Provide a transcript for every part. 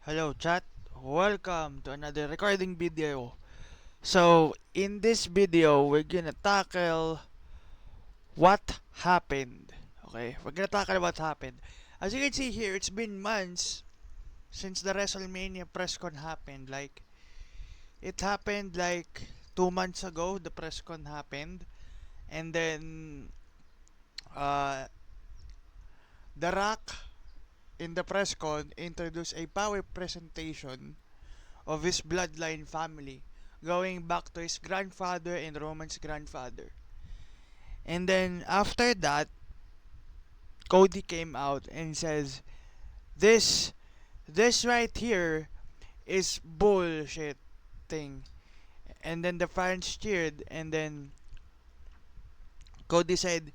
Hello chat, welcome to another recording video. So in this video, we're gonna tackle what happened. Okay, we're gonna tackle what happened. As you can see here, it's been months since the WrestleMania press con happened. Like, it happened like 2 months ago, the press con happened. And then, uh, The Rock in the press con introduced a power presentation of his bloodline family, going back to his grandfather and Roman's grandfather. And then after that, Cody came out and says, "This, this right here is bullshit thing." And then the fans cheered, and then Cody said,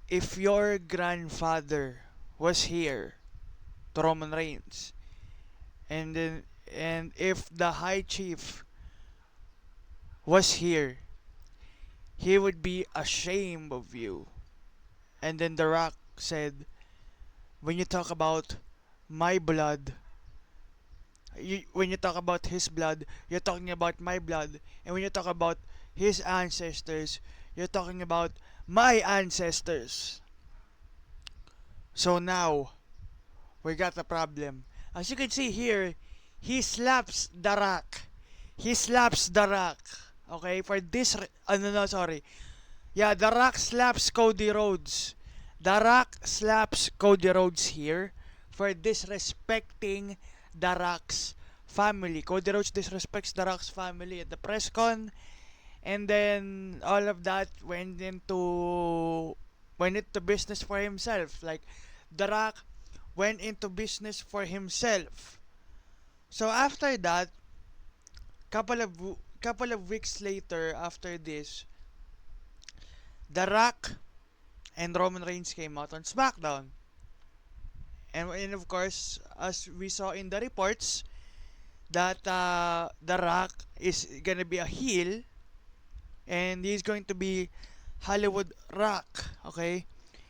"If your grandfather was here, to Roman Reigns, and if the High Chief was here, he would be ashamed of you." And then The Rock said, "When you talk about my blood, when you talk about his blood, you're talking about my blood. And when you talk about his ancestors, you're talking about my ancestors. So now, we got a problem." As you can see here, he slaps The Rock. He slaps The Rock. Okay, for this, no, sorry. Yeah, The Rock slaps Cody Rhodes. The Rock slaps Cody Rhodes here for disrespecting The Rock's family. Cody Rhodes disrespects The Rock's family at the press con, and then all of that went into business for himself. Like, The Rock went into business for himself. So after that, couple of weeks later after this, The Rock and Roman Reigns came out on SmackDown. And of course, as we saw in the reports, that The Rock is gonna be a heel, and he's going to be Hollywood Rock. Okay,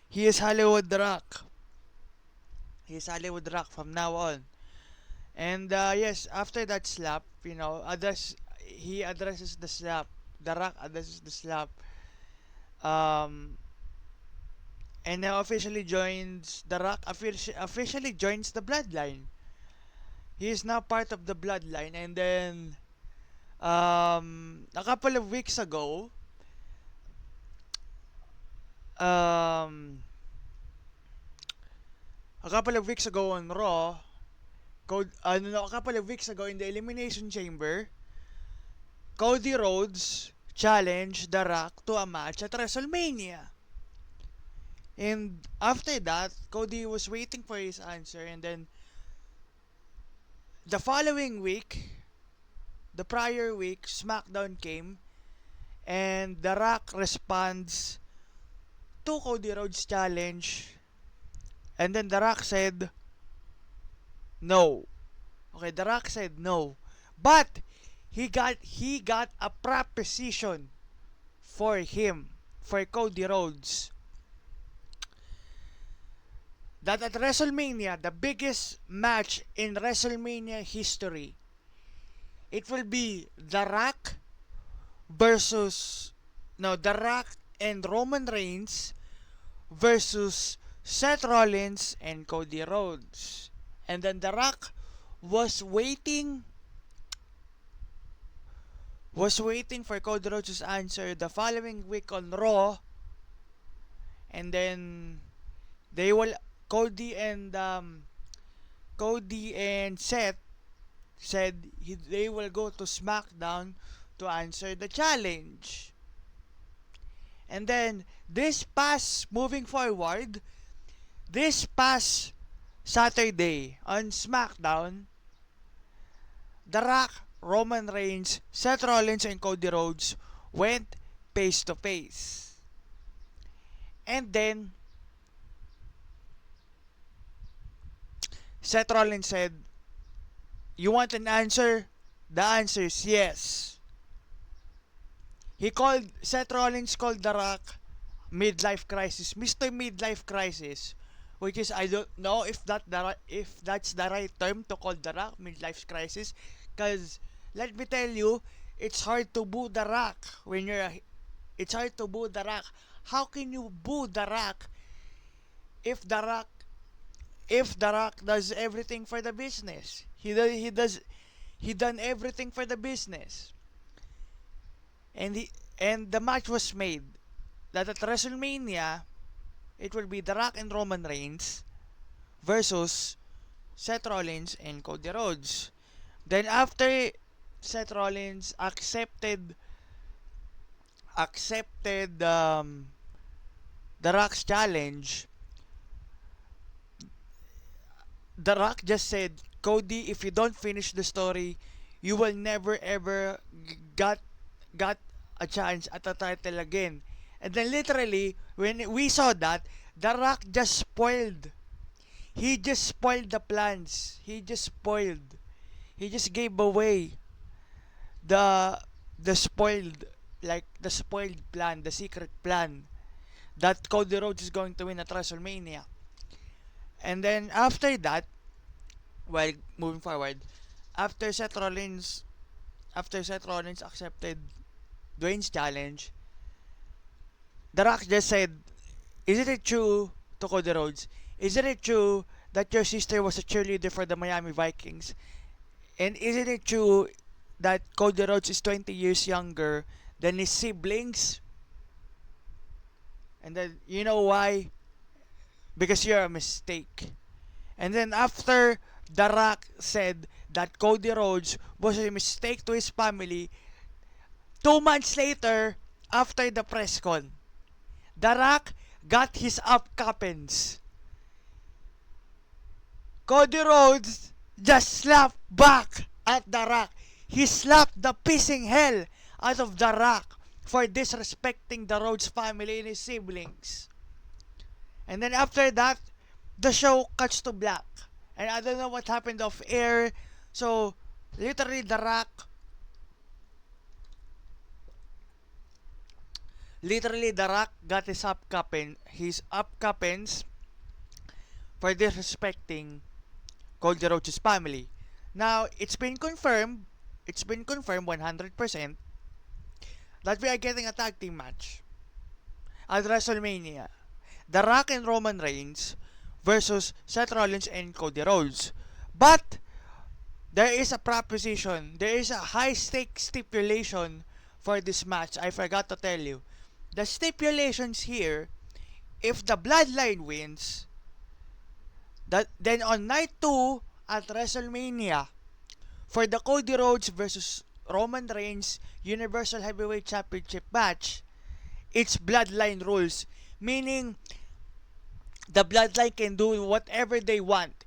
he is Hollywood Rock. He is Hollywood Rock from now on. And yes, after that slap, he addresses the slap. The Rock addresses the slap. Um, and now officially joins The Rock. Officially joins the Bloodline. He is now part of the Bloodline. And then a couple of weeks ago, um, on Raw, a couple of weeks ago in the Elimination Chamber, Cody Rhodes challenged The Rock to a match at WrestleMania. And after that, Cody was waiting for his answer, and then the following week, the prior week, SmackDown came, and The Rock responds to Cody Rhodes' challenge, and then The Rock said no. Okay, The Rock said no, but he got a proposition for him, for Cody Rhodes, that at WrestleMania, the biggest match in WrestleMania history, it will be The Rock versus no The Rock and Roman Reigns versus Seth Rollins and Cody Rhodes. And then The Rock was waiting for Cody Rhodes' answer the following week on Raw, and then they will Cody and Seth said they will go to SmackDown to answer the challenge. And then this past Saturday on SmackDown, The Rock, Roman Reigns, Seth Rollins, and Cody Rhodes went face to face. And then Seth Rollins said, "You want an answer?" The answer is yes. Seth Rollins called The Rock midlife crisis, Mr. Midlife Crisis, which is I don't know if that's the right term to call The Rock midlife crisis, because let me tell you, it's hard to boo The Rock when it's hard to boo The Rock. How can you boo The Rock if The Rock if The Rock does everything for the business? He done everything for the business, and the match was made that at WrestleMania it will be The Rock and Roman Reigns versus Seth Rollins and Cody Rhodes. Then after Seth Rollins accepted The Rock's challenge, The Rock just said, "Cody, if you don't finish the story, you will never ever got a chance at the title again." And then literally, when we saw that, The Rock just spoiled. He just spoiled the plans. He just gave away the the spoiled the spoiled plan, the secret plan that Cody Rhodes is going to win at WrestleMania. And then after that, while moving forward, after Seth Rollins after Seth Rollins accepted Dwayne's challenge, The Rock just said, "Isn't it true to Cody Rhodes? Isn't it true that your sister was a cheerleader for the Miami Vikings? And isn't it true that Cody Rhodes is 20 years younger than his siblings?" And then, you know why? Because you're a mistake. And then after The Rock said that Cody Rhodes was a mistake to his family, 2 months later, after the press con, The Rock got his upcuppins. Cody Rhodes just slapped back at The Rock. He slapped the pissing hell out of The Rock for disrespecting the Rhodes family and his siblings. And then after that, the show cuts to black. And I don't know what happened off air. So, literally The Rock got his upcuppins for disrespecting Cody Rhodes' family. Now, it's been confirmed 100% that we are getting a tag team match at WrestleMania. The Rock and Roman Reigns versus Seth Rollins and Cody Rhodes. But there is a proposition, there is a high stakes stipulation for this match. I forgot to tell you. The stipulations here, if the Bloodline wins, that then on night 2 at WrestleMania, for the Cody Rhodes versus Roman Reigns Universal Heavyweight Championship match, it's Bloodline rules. Meaning, the Bloodline can do whatever they want.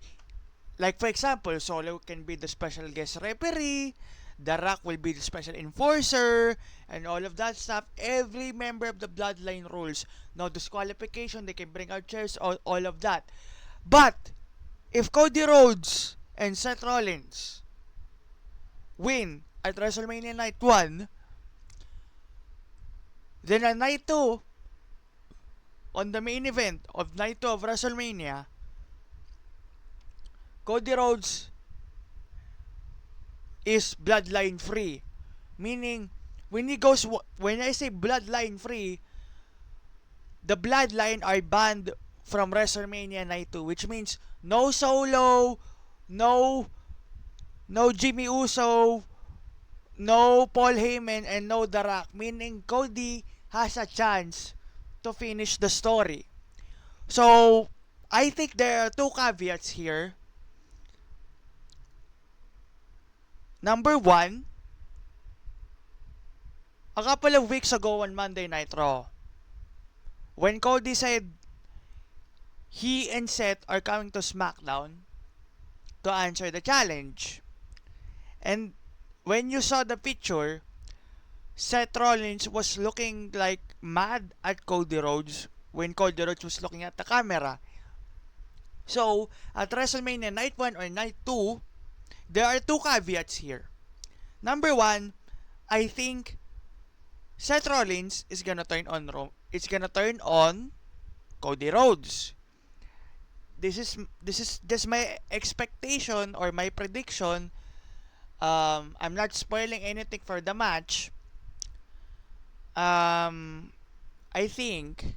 Like for example, Solo can be the special guest referee, The Rock will be the special enforcer, and all of that stuff. Every member of the Bloodline rules. No disqualification, they can bring out chairs, all of that. But, if Cody Rhodes and Seth Rollins win at WrestleMania Night 1, then on Night 2, on the main event of Night 2 of WrestleMania, Cody Rhodes is bloodline free. Meaning, when I say bloodline free, the bloodline are banned from WrestleMania Night 2, which means no Solo, no Jimmy Uso, no Paul Heyman, and no The Rock. Meaning, Cody has a chance to finish the story. So, I think there are two caveats here. Number one, a couple of weeks ago on Monday Night Raw, when Cody said he and Seth are coming to SmackDown to answer the challenge. And when you saw the picture, Seth Rollins was looking like mad at Cody Rhodes when Cody Rhodes was looking at the camera. So, at WrestleMania Night 1 or Night 2, there are two caveats here. Number one, I think Seth Rollins is gonna turn on Cody Rhodes. this is just my expectation or my prediction. I'm not spoiling anything for the match. I think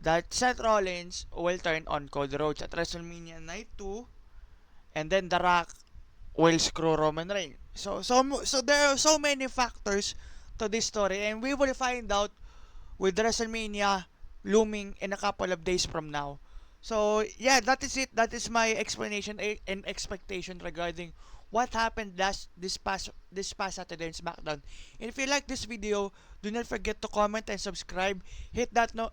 that Seth Rollins will turn on Cody Rhodes at WrestleMania Night 2, and then The Rock will screw Roman Reigns. So there are so many factors to this story, and we will find out with WrestleMania looming in a couple of days from now. So yeah, that is it. That is my explanation and expectation regarding what happened this past Saturday in SmackDown. And if you like this video, do not forget to comment and subscribe. Hit that no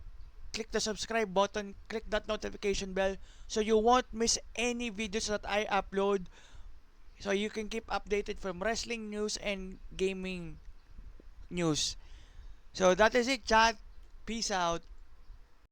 Click the subscribe button, click that notification bell so you won't miss any videos that I upload, so you can keep updated from wrestling news and gaming news. So that is it, chat. Peace out.